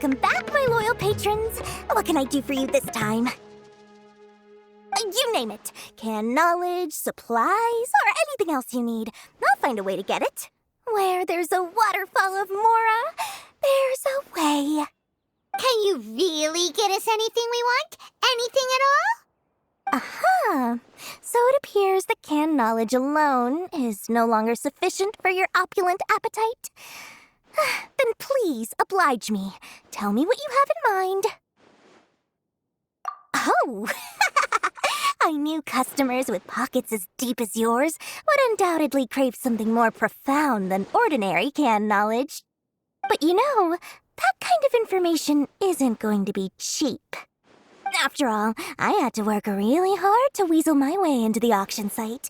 Welcome back, my loyal patrons. What can I do for you this time? You name it. Canned knowledge, supplies, or anything else you need. I'll find a way to get it. Where there's a waterfall of Mora, there's a way. Can you really get us anything we want? Anything at all? Aha! So it appears that canned knowledge alone is no longer sufficient for your opulent appetite. Then please oblige me. Tell me what you have in mind. Oh! I knew customers with pockets as deep as yours would undoubtedly crave something more profound than ordinary canned knowledge. But you know, that kind of information isn't going to be cheap. After all, I had to work really hard to weasel my way into the auction site.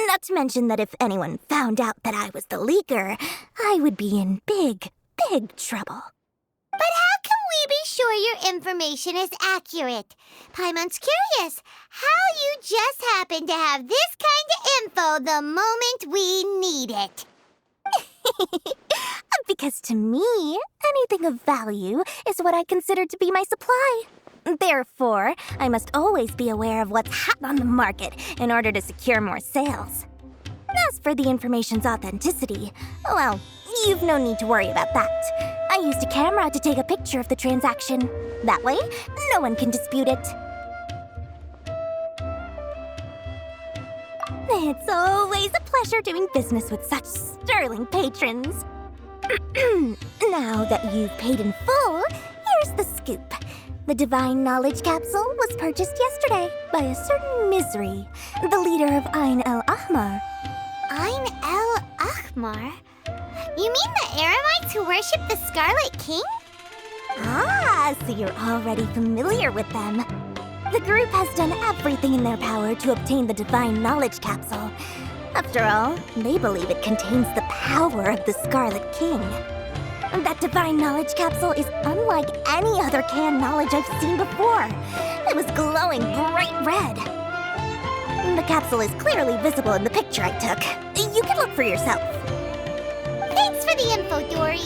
Not to mention that if anyone found out that I was the leaker, I would be in big, big trouble. But how can we be sure your information is accurate? Paimon's curious how you just happen to have this kind of info the moment we need it. Because to me, anything of value is what I consider to be my supply. Therefore, I must always be aware of what's hot on the market in order to secure more sales. As for the information's authenticity, well, you've no need to worry about that. I used a camera to take a picture of the transaction. That way, no one can dispute it. It's always a pleasure doing business with such sterling patrons. Now that you've paid in full, here's the scoop. The Divine Knowledge Capsule was purchased yesterday by a certain Misery, the leader of Ain el-Ahmar. Ain el-Ahmar? You mean the Eremites who worship the Scarlet King? Ah, so you're already familiar with them. The group has done everything in their power to obtain the Divine Knowledge Capsule. After all, they believe it contains the power of the Scarlet King. That Divine Knowledge Capsule is unlike any other canned knowledge I've seen before. It was glowing bright red. The capsule is clearly visible in the picture I took. You can look for yourself. Thanks for the info, Dory.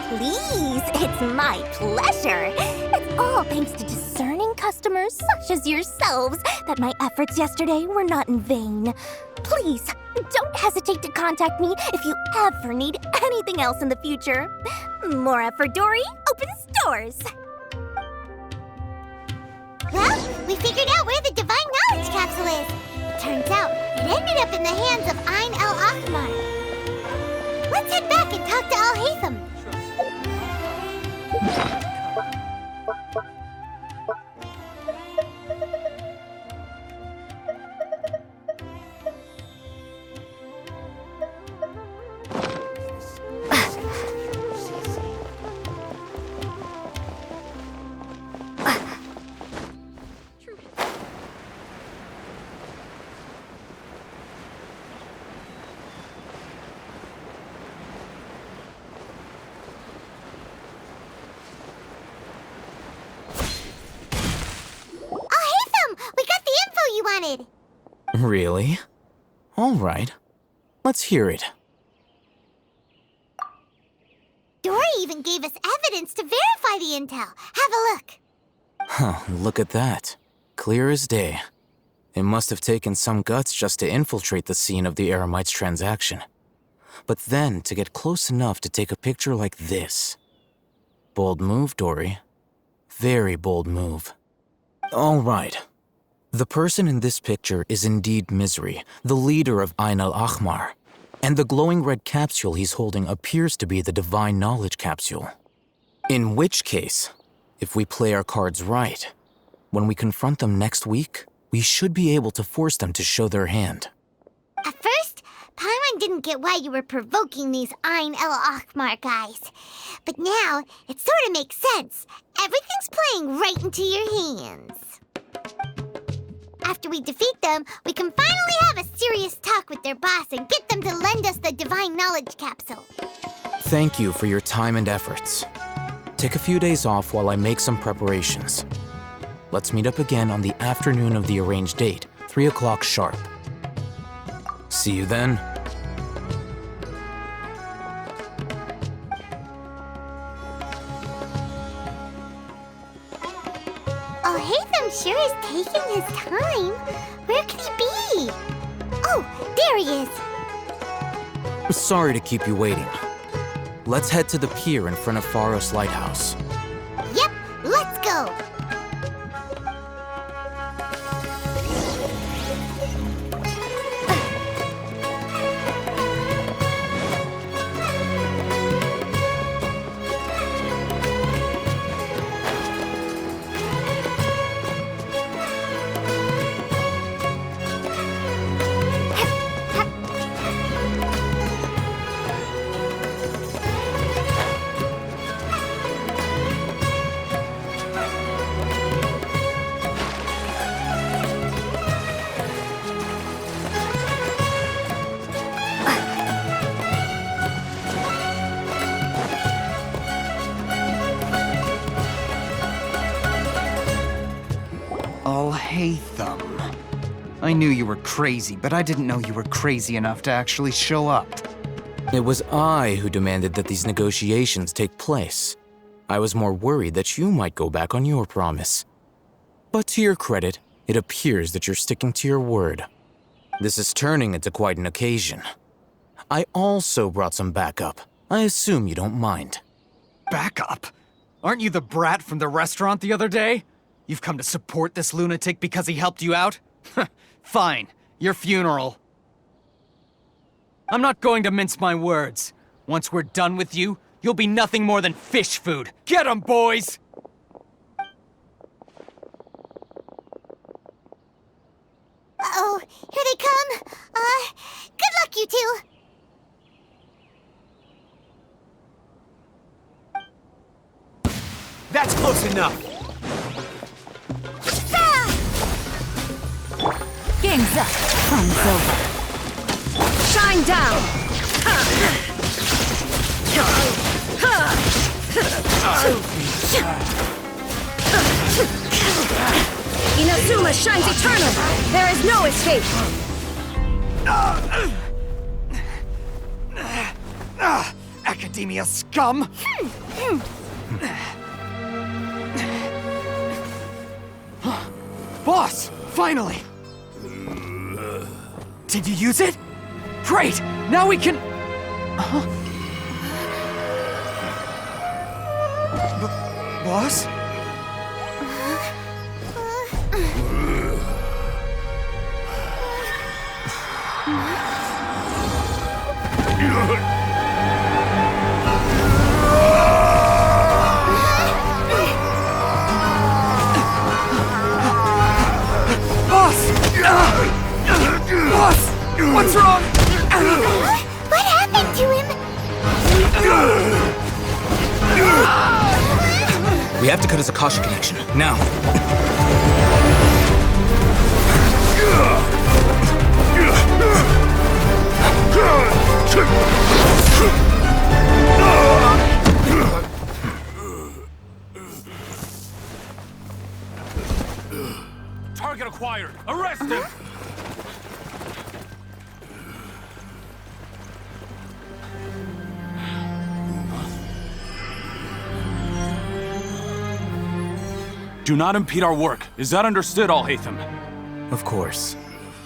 Please, it's my pleasure. It's all thanks to discerning customers such as yourselves that my efforts yesterday were not in vain. Please, don't hesitate to contact me if you ever need anything else in the future. Mora for Dory opens doors. Well, we figured out where the Divine Knowledge Capsule is. It turns out it ended up in the hands of Ain el-Ahmar. Let's head back and talk to Al-Haytham. Really? All right. Let's hear it. Dory even gave us evidence to verify the intel. Have a look. Huh, look at that. Clear as day. It must have taken some guts just to infiltrate the scene of the Eremites' transaction. But then to get close enough to take a picture like this. Bold move, Dory. Very bold move. All right. The person in this picture is indeed Misery, the leader of Ain el-Ahmar, and the glowing red capsule he's holding appears to be the Divine Knowledge Capsule. In which case, if we play our cards right, when we confront them next week, we should be able to force them to show their hand. At first, Paimon didn't get why you were provoking these Ain el-Ahmar guys. But now, it sort of makes sense. Everything's playing right into your hands. After we defeat them, we can finally have a serious talk with their boss and get them to lend us the Divine Knowledge Capsule. Thank you for your time and efforts. Take a few days off while I make some preparations. Let's meet up again on the afternoon of the arranged date, 3 o'clock sharp. See you then. is taking his time. Where could he be? Oh, there he is. Sorry to keep you waiting. Let's head to the pier in front of Faros Lighthouse. Yep, let's go. Hatham. I knew you were crazy, but I didn't know you were crazy enough to actually show up. It was I who demanded that these negotiations take place. I was more worried that you might go back on your promise. But to your credit, it appears that you're sticking to your word. This is turning into quite an occasion. I also brought some backup. I assume you don't mind. Backup? Aren't you the brat from the restaurant the other day? You've come to support this lunatic because he helped you out? Fine, your funeral. I'm not going to mince my words. Once we're done with you, you'll be nothing more than fish food. Get 'em, boys! Uh-oh, here they come. Good luck, you two. That's close enough. Game's up. Fun's over. Shine down! Inazuma shines eternal! There is no escape! Academia scum! Boss! Finally! Did you use it? Great! Now we can... Boss? Boss! What's wrong? What happened to him? We have to cut his Akasha connection, now. Target acquired. Arrest him! Do not impede our work. Is that understood, Al-Haytham? Of course.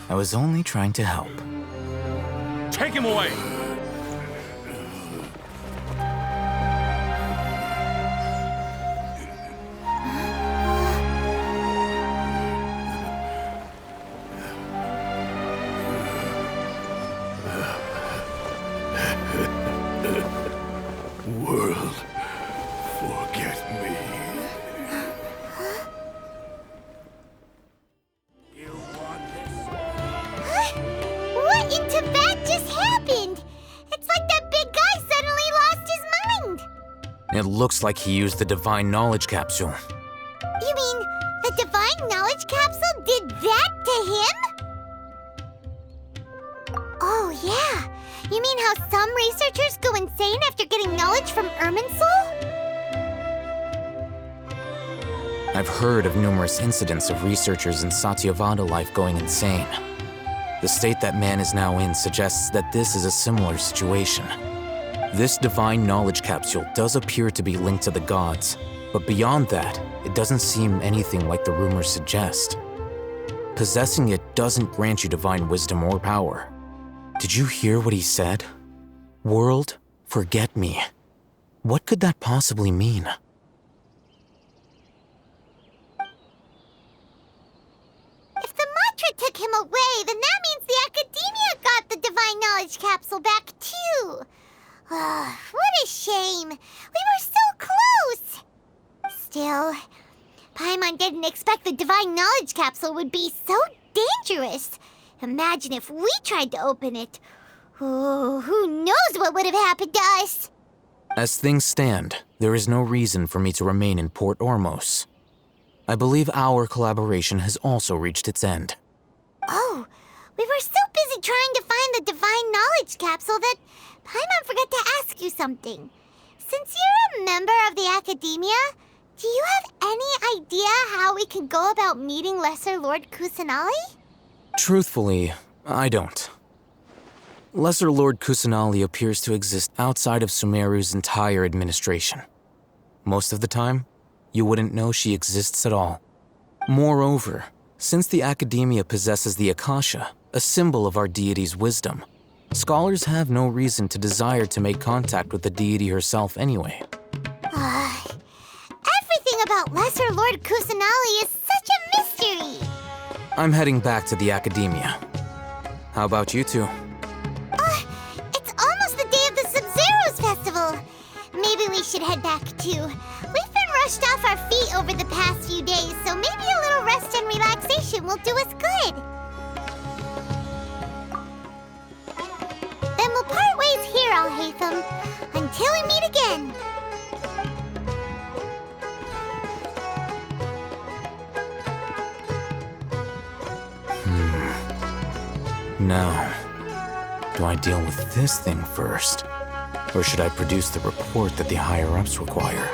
I was only trying to help. Take him away! World, forget me. What in Tibet just happened? It's like that big guy suddenly lost his mind. It looks like he used the Divine Knowledge Capsule. You mean the Divine Knowledge Capsule did that to him? Oh, yeah. You mean how some researchers go insane after getting knowledge from Irminsul? I've heard of numerous incidents of researchers in Satyavada life going insane. The state that man is now in suggests that this is a similar situation. This Divine Knowledge Capsule does appear to be linked to the gods, But beyond that, it doesn't seem anything like the rumors suggest. Possessing it doesn't grant you divine wisdom or power. Did you hear what he said? World, forget me. What could that possibly mean? If the mantra took him away, then that means the Academia got the Divine Knowledge Capsule back too. What a shame. We were so close. Still, Paimon didn't expect the Divine Knowledge Capsule would be so dangerous. Imagine if we tried to open it. Oh, who knows what would have happened to us? As things stand, there is no reason for me to remain in Port Ormos. I believe our collaboration has also reached its end. Oh, we were so busy trying to find the Divine Knowledge Capsule that Paimon forgot to ask you something. Since you're a member of the Academia, do you have any idea how we can go about meeting Lesser Lord Kusanali? Truthfully, I don't. Lesser Lord Kusanali appears to exist outside of Sumeru's entire administration. Most of the time, you wouldn't know she exists at all. Moreover, since the Academia possesses the Akasha, a symbol of our deity's wisdom, scholars have no reason to desire to make contact with the deity herself anyway. Everything about Lesser Lord Kusanali is such a mystery! I'm heading back to the Academia. How about you two? It's almost the day of the Sub-Zero's festival. Maybe we should head back too. We've been rushed off our feet over the past few days, so maybe a little rest and relaxation will do us good. Then we'll part ways here, Alhaitham, until we meet again. Now, do I deal with this thing first? Or should I produce the report that the higher-ups require?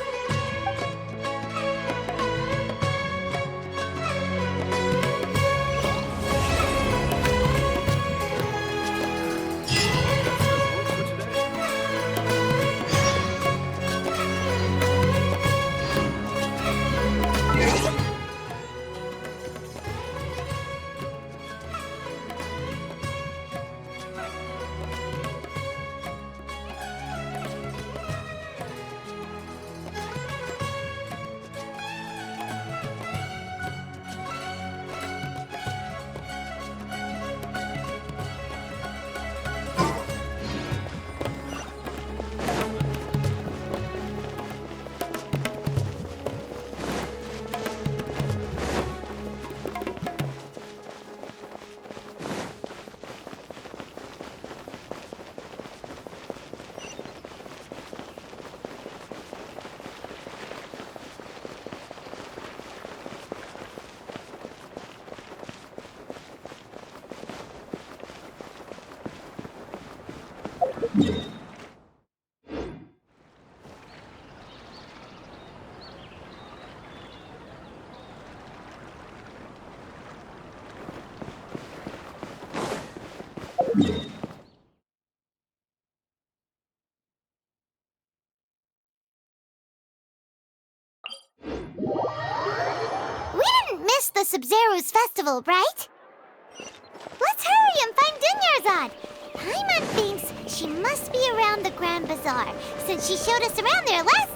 The Sub-Zero's festival, right? Let's hurry and find Dunyarzad. Paimon thinks she must be around the Grand Bazaar, since she showed us around there last